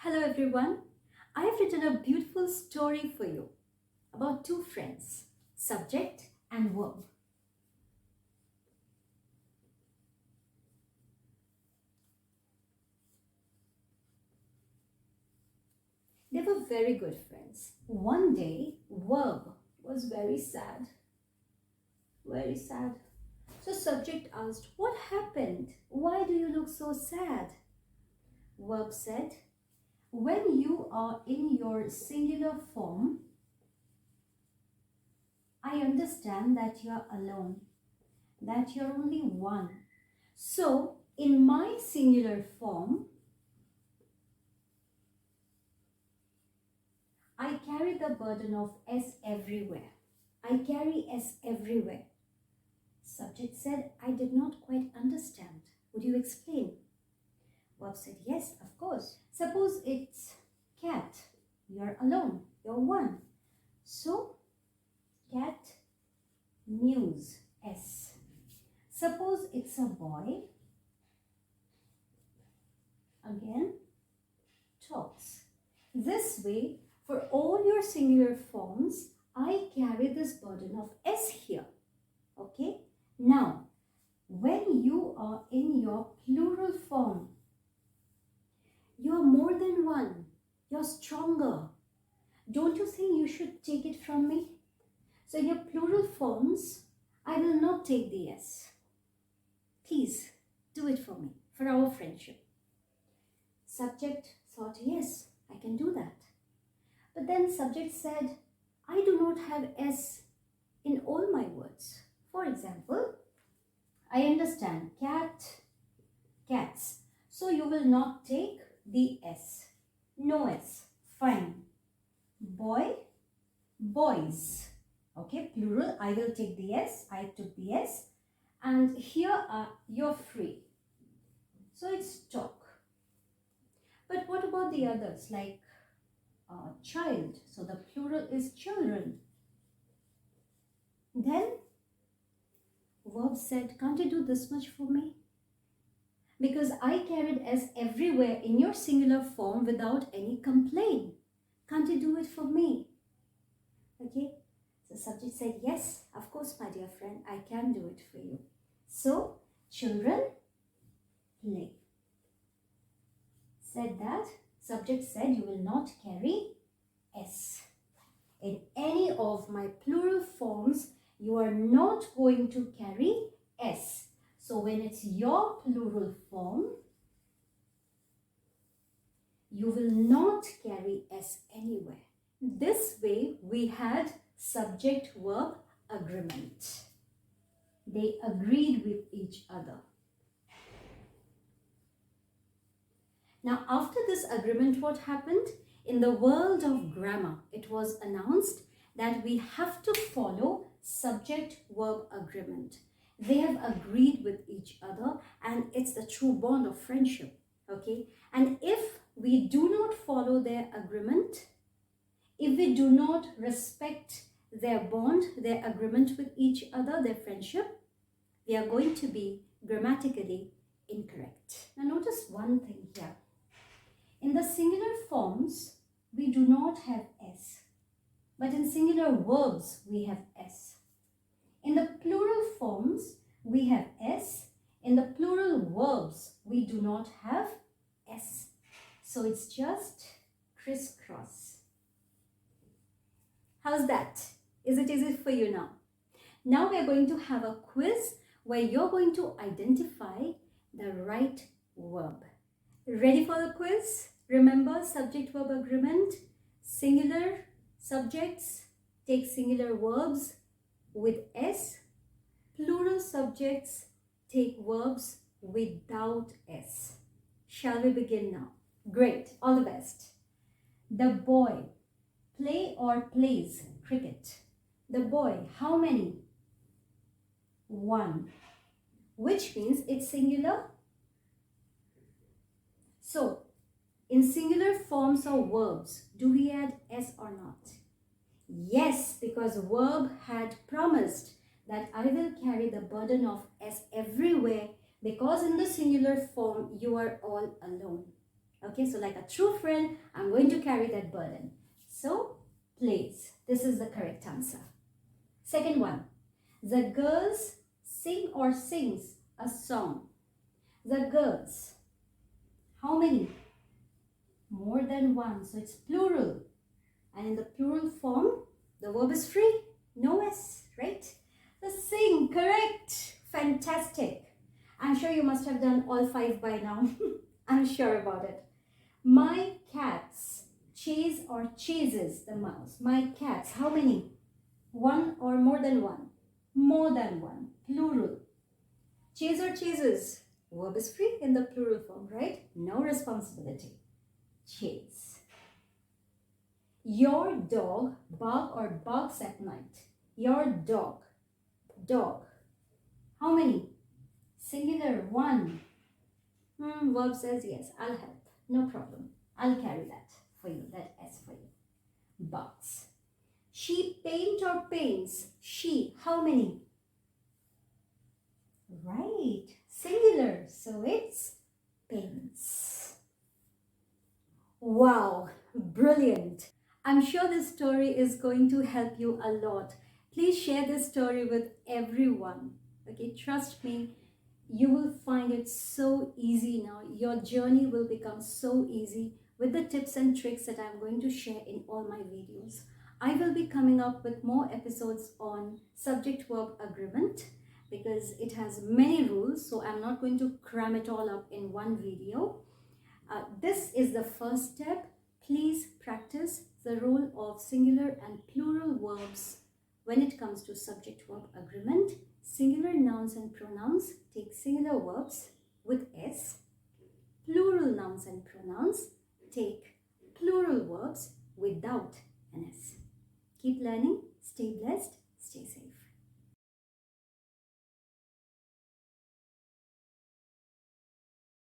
Hello everyone. I have written a beautiful story for you about two friends, subject and verb. They were very good friends. One day, verb was very sad. Very sad. So subject asked, "What happened? Why do you look so sad?" Verb said, "When you are in your singular form, I understand that you are alone, that you're only one. So, in my singular form, I carry the burden of S everywhere. I carry S everywhere." Subject said, "I did not quite understand. Would you explain?" Verb said, "Yes, of course. Suppose it's cat. You're alone. You're one. So, cat mews, S. Suppose it's a boy. Again, talks. This way, for all your singular forms, I carry this burden of S here. Okay? Now, when you are in your plural form, you are more than one. You're stronger. Don't you think you should take it from me? So in your plural forms, I will not take the S. Please, do it for me, for our friendship. Subject thought, yes, I can do that. But then subject said, I do not have S in all my words. For example, I understand cat, cats. So you will not take the S. No S. Fine. Boy, boys. Okay, plural. I will take the S. I took the S. And here you're free. So it's talk. But what about the others, like child? So the plural is children. Then verb said, can't you do this much for me? Because I carried S everywhere in your singular form without any complaint. Can't you do it for me? Okay. So subject said, yes, of course, my dear friend, I can do it for you. So children play. Said that, subject said, you will not carry S. In any of my plural forms, you are not going to carry S. So when it's your plural form, you will not carry S anywhere. This way, we had subject-verb agreement. They agreed with each other. Now, after this agreement, what happened? In the world of grammar, it was announced that we have to follow subject-verb agreement. They have agreed with each other, and it's the true bond of friendship. Okay? And if we do not follow their agreement, if we do not respect their bond, their agreement with each other, their friendship, we are going to be grammatically incorrect. Now notice one thing here. In the singular forms, we do not have S. But in singular verbs, we have S. In the plural forms, we have S. In the plural verbs, we do not have S. So it's just crisscross. How's that? Is it easy for you now? Now we are going to have a quiz where you're going to identify the right verb. Ready for the quiz? Remember subject-verb agreement. Singular subjects take singular verbs with S. Plural subjects take verbs without S. Shall we begin now? Great. All the best. The boy play or plays cricket. The boy, how many? One. Which means it's singular. So, in singular forms of verbs, do we add S or not? Yes, because verb had promised that I will carry the burden of S everywhere, because in the singular form you are all alone. Okay, so like a true friend, I'm going to carry that burden. So, plays. This is the correct answer. Second one. The girls sing or sings a song. The girls. How many? More than one. So it's plural. And in the plural form, the verb is free. No S, right? The sing, correct. Fantastic. I'm sure you must have done all 5 by now. I'm sure about it. My cats chase or chases the mouse. My cats, how many? One or more than one? More than one, plural. Chase or chases? Verb is free in the plural form, right? No responsibility. Chase. Your dog bark or barks at night. Your dog. Dog. How many? Singular, one. Verb says yes, I'll help. No problem. I'll carry that for you, that S for you. Barks. She paint or paints. She, how many? Right, singular. So it's paints. Wow, brilliant. I'm sure this story is going to help you a lot. Please share this story with everyone. Okay, trust me, you will find it so easy now. Your journey will become so easy with the tips and tricks that I'm going to share in all my videos. I will be coming up with more episodes on subject-verb agreement because it has many rules, so I'm not going to cram it all up in one video. This is the first step. Please practice the role of singular and plural verbs when it comes to subject-verb agreement. Singular nouns and pronouns take singular verbs with S. Plural nouns and pronouns take plural verbs without an S. Keep learning, stay blessed, stay safe.